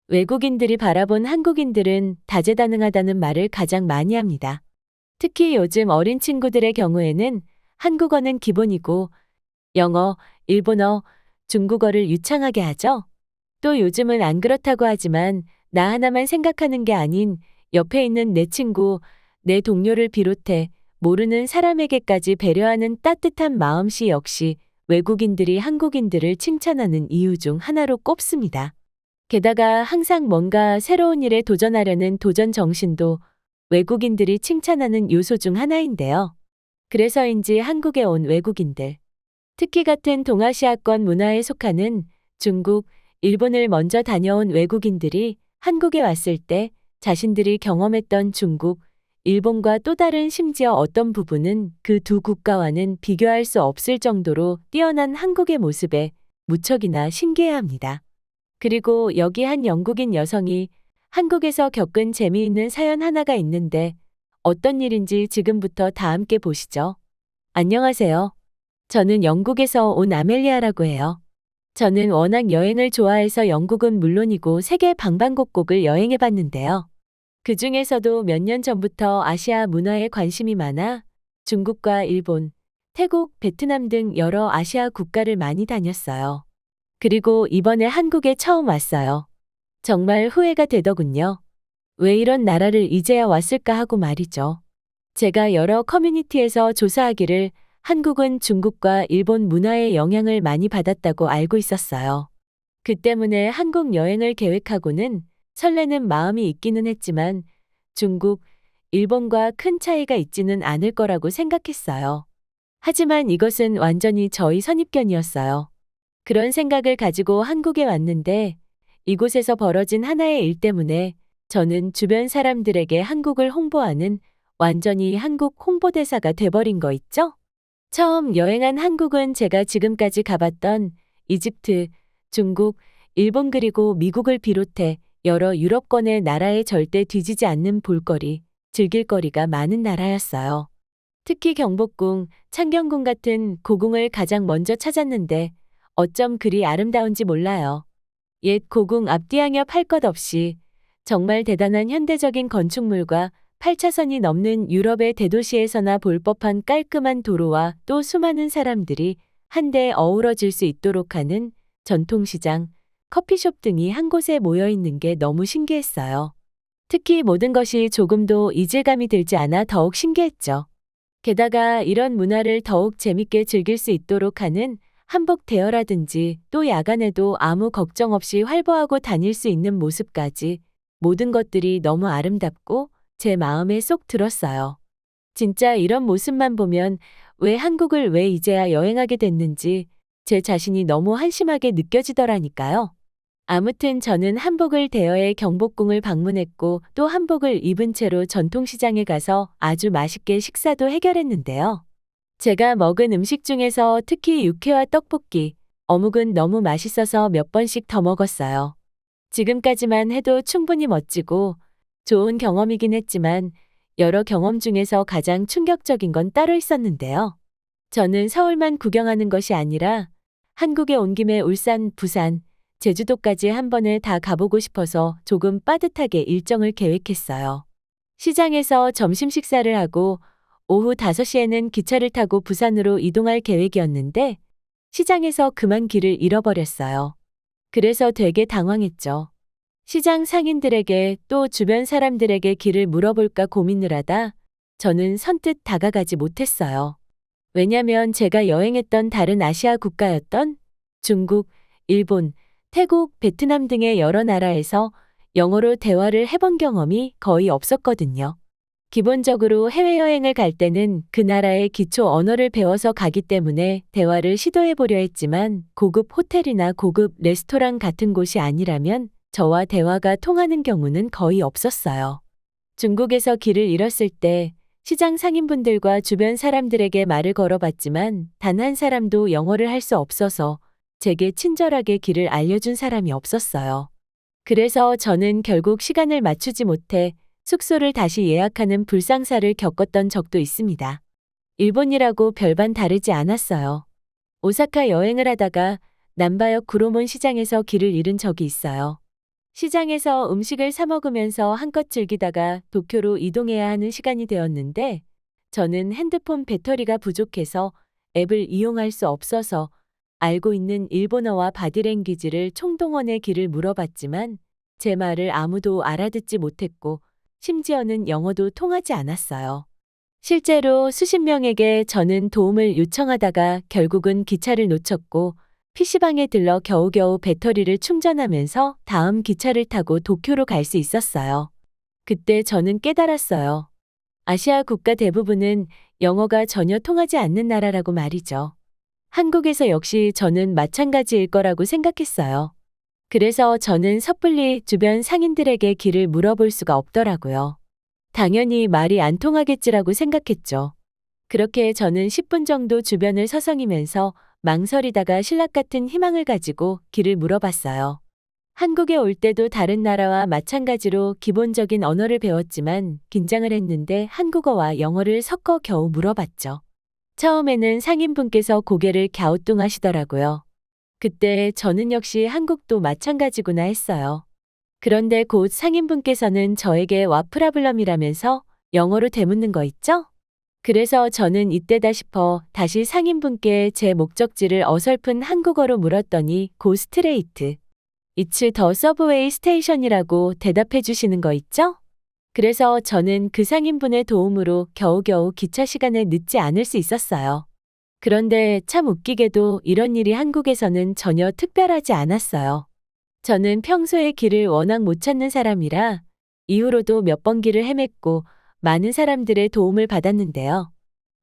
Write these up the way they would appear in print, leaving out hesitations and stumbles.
외국인들이 바라본 한국인들은 다재다능하다는 말을 가장 많이 합니다. 특히 요즘 어린 친구들의 경우에는 한국어는 기본이고 영어, 일본어, 중국어를 유창하게 하죠. 또 요즘은 안 그렇다고 하지만 나 하나만 생각하는 게 아닌 옆에 있는 내 친구, 내 동료를 비롯해 모르는 사람에게까지 배려하는 따뜻한 마음씨 역시 외국인들이 한국인들을 칭찬하는 이유 중 하나로 꼽습니다. 게다가 항상 뭔가 새로운 일에 도전하려는 도전 정신도 외국인들이 칭찬하는 요소 중 하나인데요. 그래서인지 한국에 온 외국인들, 특히 같은 동아시아권 문화에 속하는 중국, 일본을 먼저 다녀온 외국인들이 한국에 왔을 때 자신들이 경험했던 중국, 일본과 또 다른 심지어 어떤 부분은 그 두 국가와는 비교할 수 없을 정도로 뛰어난 한국의 모습에 무척이나 신기해합니다. 그리고 여기 한 영국인 여성이 한국에서 겪은 재미있는 사연 하나가 있는데 어떤 일인지 지금부터 다 함께 보시죠. 안녕하세요. 저는 영국에서 온 아멜리아라고 해요. 저는 워낙 여행을 좋아해서 영국은 물론이고 세계 방방곡곡을 여행해 봤는데요. 그 중에서도 몇 년 전부터 아시아 문화에 관심이 많아 중국과 일본, 태국, 베트남 등 여러 아시아 국가를 많이 다녔어요. 그리고 이번에 한국에 처음 왔어요. 정말 후회가 되더군요. 왜 이런 나라를 이제야 왔을까 하고 말이죠. 제가 여러 커뮤니티에서 조사하기를 한국은 중국과 일본 문화의 영향을 많이 받았다고 알고 있었어요. 그 때문에 한국 여행을 계획하고는 설레는 마음이 있기는 했지만 중국, 일본과 큰 차이가 있지는 않을 거라고 생각했어요. 하지만 이것은 완전히 저의 선입견이었어요. 그런 생각을 가지고 한국에 왔는데 이곳에서 벌어진 하나의 일 때문에 저는 주변 사람들에게 한국을 홍보하는 완전히 한국 홍보대사가 돼버린 거 있죠? 처음 여행한 한국은 제가 지금까지 가봤던 이집트, 중국, 일본 그리고 미국을 비롯해 여러 유럽권의 나라에 절대 뒤지지 않는 볼거리, 즐길거리가 많은 나라였어요. 특히 경복궁, 창경궁 같은 고궁을 가장 먼저 찾았는데 어쩜 그리 아름다운지 몰라요. 옛 고궁 앞뒤양옆 할 것 없이 정말 대단한 현대적인 건축물과 8차선이 넘는 유럽의 대도시에서나 볼 법한 깔끔한 도로와 또 수많은 사람들이 한데 어우러질 수 있도록 하는 전통시장, 커피숍 등이 한 곳에 모여 있는 게 너무 신기했어요. 특히 모든 것이 조금도 이질감이 들지 않아 더욱 신기했죠. 게다가 이런 문화를 더욱 재밌게 즐길 수 있도록 하는 한복 대여라든지 또 야간에도 아무 걱정 없이 활보하고 다닐 수 있는 모습까지 모든 것들이 너무 아름답고 제 마음에 쏙 들었어요. 진짜 이런 모습만 보면 왜 한국을 왜 이제야 여행하게 됐는지 제 자신이 너무 한심하게 느껴지더라니까요. 아무튼 저는 한복을 대여해 경복궁을 방문했고 또 한복을 입은 채로 전통시장에 가서 아주 맛있게 식사도 해결했는데요. 제가 먹은 음식 중에서 특히 육회와 떡볶이, 어묵은 너무 맛있어서 몇 번씩 더 먹었어요. 지금까지만 해도 충분히 멋지고 좋은 경험이긴 했지만 여러 경험 중에서 가장 충격적인 건 따로 있었는데요. 저는 서울만 구경하는 것이 아니라 한국에 온 김에 울산, 부산, 제주도까지 한 번에 다 가보고 싶어서 조금 빠듯하게 일정을 계획했어요. 시장에서 점심 식사를 하고 오후 5시에는 기차를 타고 부산으로 이동할 계획이었는데 시장에서 그만 길을 잃어버렸어요. 그래서 되게 당황했죠. 시장 상인들에게 또 주변 사람들에게 길을 물어볼까 고민을 하다 저는 선뜻 다가가지 못했어요. 왜냐면 제가 여행했던 다른 아시아 국가였던 중국, 일본, 태국, 베트남 등의 여러 나라에서 영어로 대화를 해본 경험이 거의 없었거든요. 기본적으로 해외여행을 갈 때는 그 나라의 기초 언어를 배워서 가기 때문에 대화를 시도해보려 했지만 고급 호텔이나 고급 레스토랑 같은 곳이 아니라면 저와 대화가 통하는 경우는 거의 없었어요. 중국에서 길을 잃었을 때 시장 상인분들과 주변 사람들에게 말을 걸어봤지만 단 한 사람도 영어를 할 수 없어서 제게 친절하게 길을 알려준 사람이 없었어요. 그래서 저는 결국 시간을 맞추지 못해 숙소를 다시 예약하는 불상사를 겪었던 적도 있습니다. 일본이라고 별반 다르지 않았어요. 오사카 여행을 하다가 남바역 구로몬 시장에서 길을 잃은 적이 있어요. 시장에서 음식을 사 먹으면서 한껏 즐기다가 도쿄로 이동해야 하는 시간이 되었는데 저는 핸드폰 배터리가 부족해서 앱을 이용할 수 없어서 알고 있는 일본어와 바디랭귀지를 총동원해 길을 물어봤지만 제 말을 아무도 알아듣지 못했고 심지어는 영어도 통하지 않았어요. 실제로 수십 명에게 저는 도움을 요청하다가 결국은 기차를 놓쳤고 PC방에 들러 겨우겨우 배터리를 충전하면서 다음 기차를 타고 도쿄로 갈 수 있었어요. 그때 저는 깨달았어요. 아시아 국가 대부분은 영어가 전혀 통하지 않는 나라라고 말이죠. 한국에서 역시 저는 마찬가지일 거라고 생각했어요. 그래서 저는 섣불리 주변 상인들에게 길을 물어볼 수가 없더라고요. 당연히 말이 안 통하겠지라고 생각했죠. 그렇게 저는 10분 정도 주변을 서성이면서 망설이다가 신락 같은 희망을 가지고 길을 물어봤어요. 한국에 올 때도 다른 나라와 마찬가지로 기본적인 언어를 배웠지만 긴장을 했는데 한국어와 영어를 섞어 겨우 물어봤죠. 처음에는 상인분께서 고개를 갸우뚱하시더라고요. 그때 저는 역시 한국도 마찬가지구나 했어요. 그런데 곧 상인분께서는 저에게 와프라블럼이라면서 영어로 되묻는 거 있죠? 그래서 저는 이때다 싶어 다시 상인분께 제 목적지를 어설픈 한국어로 물었더니 고 스트레이트. It's the subway station이라고 대답해 주시는 거 있죠? 그래서 저는 그 상인분의 도움으로 겨우겨우 기차 시간에 늦지 않을 수 있었어요. 그런데 참 웃기게도 이런 일이 한국에서는 전혀 특별하지 않았어요. 저는 평소에 길을 워낙 못 찾는 사람이라 이후로도 몇 번 길을 헤맸고 많은 사람들의 도움을 받았는데요.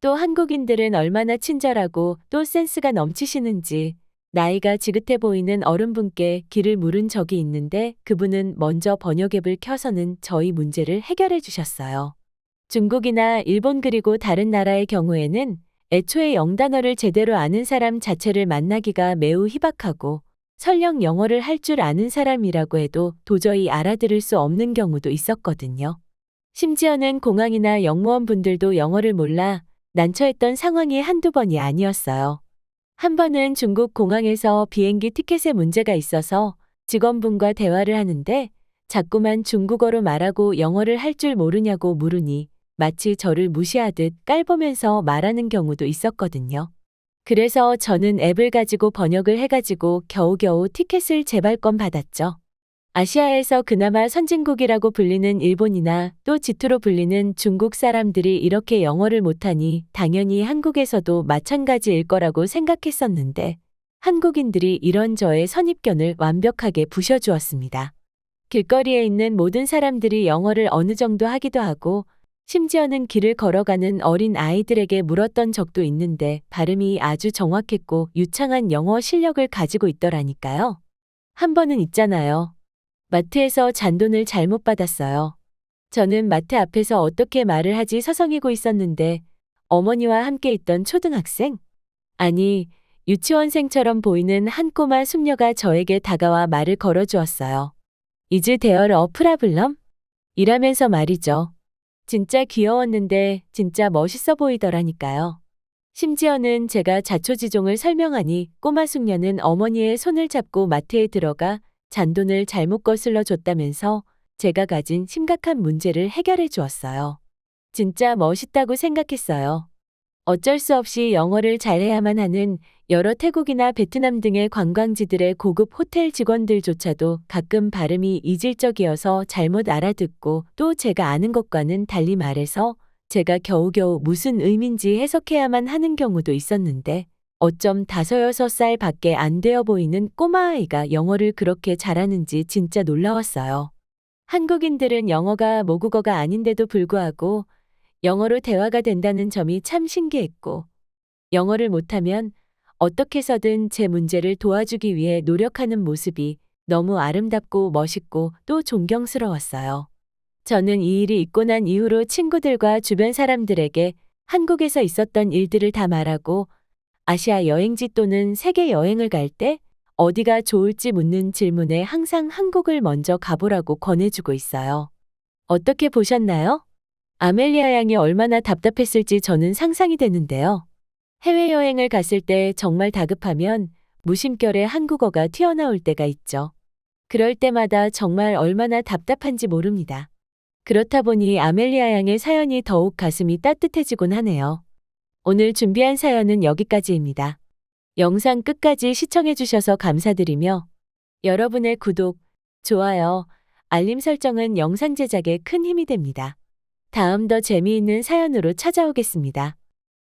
또 한국인들은 얼마나 친절하고 또 센스가 넘치시는지 나이가 지긋해 보이는 어른분께 길을 물은 적이 있는데 그분은 먼저 번역앱을 켜서는 저희 문제를 해결해 주셨어요. 중국이나 일본 그리고 다른 나라의 경우에는 애초에 영단어를 제대로 아는 사람 자체를 만나기가 매우 희박하고 설령 영어를 할 줄 아는 사람이라고 해도 도저히 알아들을 수 없는 경우도 있었거든요. 심지어는 공항이나 영무원 분들도 영어를 몰라 난처했던 상황이 한두 번이 아니었어요. 한 번은 중국 공항에서 비행기 티켓에 문제가 있어서 직원분과 대화를 하는데 자꾸만 중국어로 말하고 영어를 할 줄 모르냐고 물으니 마치 저를 무시하듯 깔보면서 말하는 경우도 있었거든요. 그래서 저는 앱을 가지고 번역을 해가지고 겨우겨우 티켓을 재발권 받았죠. 아시아에서 그나마 선진국이라고 불리는 일본이나 또 지투로 불리는 중국 사람들이 이렇게 영어를 못하니 당연히 한국에서도 마찬가지일 거라고 생각했었는데 한국인들이 이런 저의 선입견을 완벽하게 부셔주었습니다. 길거리에 있는 모든 사람들이 영어를 어느 정도 하기도 하고 심지어는 길을 걸어가는 어린 아이들에게 물었던 적도 있는데 발음이 아주 정확했고 유창한 영어 실력을 가지고 있더라니까요. 한 번은 있잖아요. 마트에서 잔돈을 잘못 받았어요. 저는 마트 앞에서 어떻게 말을 하지 서성이고 있었는데 어머니와 함께 있던 초등학생? 아니, 유치원생처럼 보이는 한 꼬마 숙녀가 저에게 다가와 말을 걸어주었어요. Is there a problem? 이라면서 말이죠. 진짜 귀여웠는데 진짜 멋있어 보이더라니까요. 심지어는 제가 자초지종을 설명하니 꼬마 숙녀는 어머니의 손을 잡고 마트에 들어가 잔돈을 잘못 거슬러 줬다면서 제가 가진 심각한 문제를 해결해 주었어요. 진짜 멋있다고 생각했어요. 어쩔 수 없이 영어를 잘해야만 하는 여러 태국이나 베트남 등의 관광지들의 고급 호텔 직원들조차도 가끔 발음이 이질적이어서 잘못 알아듣고 또 제가 아는 것과는 달리 말해서 제가 겨우겨우 무슨 의미인지 해석해야만 하는 경우도 있었는데 어쩜 5~6살 밖에 안 되어 보이는 꼬마아이가 영어를 그렇게 잘하는지 진짜 놀라웠어요. 한국인들은 영어가 모국어가 아닌데도 불구하고 영어로 대화가 된다는 점이 참 신기했고 영어를 못하면 어떻게 해서든 제 문제를 도와주기 위해 노력하는 모습이 너무 아름답고 멋있고 또 존경스러웠어요. 저는 이 일이 있고 난 이후로 친구들과 주변 사람들에게 한국에서 있었던 일들을 다 말하고 아시아 여행지 또는 세계 여행을 갈 때 어디가 좋을지 묻는 질문에 항상 한국을 먼저 가보라고 권해주고 있어요. 어떻게 보셨나요? 아멜리아 양이 얼마나 답답했을지 저는 상상이 되는데요. 해외여행을 갔을 때 정말 다급하면 무심결에 한국어가 튀어나올 때가 있죠. 그럴 때마다 정말 얼마나 답답한지 모릅니다. 그렇다 보니 아멜리아 양의 사연이 더욱 가슴이 따뜻해지곤 하네요. 오늘 준비한 사연은 여기까지입니다. 영상 끝까지 시청해주셔서 감사드리며 여러분의 구독, 좋아요, 알림 설정은 영상 제작에 큰 힘이 됩니다. 다음 더 재미있는 사연으로 찾아오겠습니다.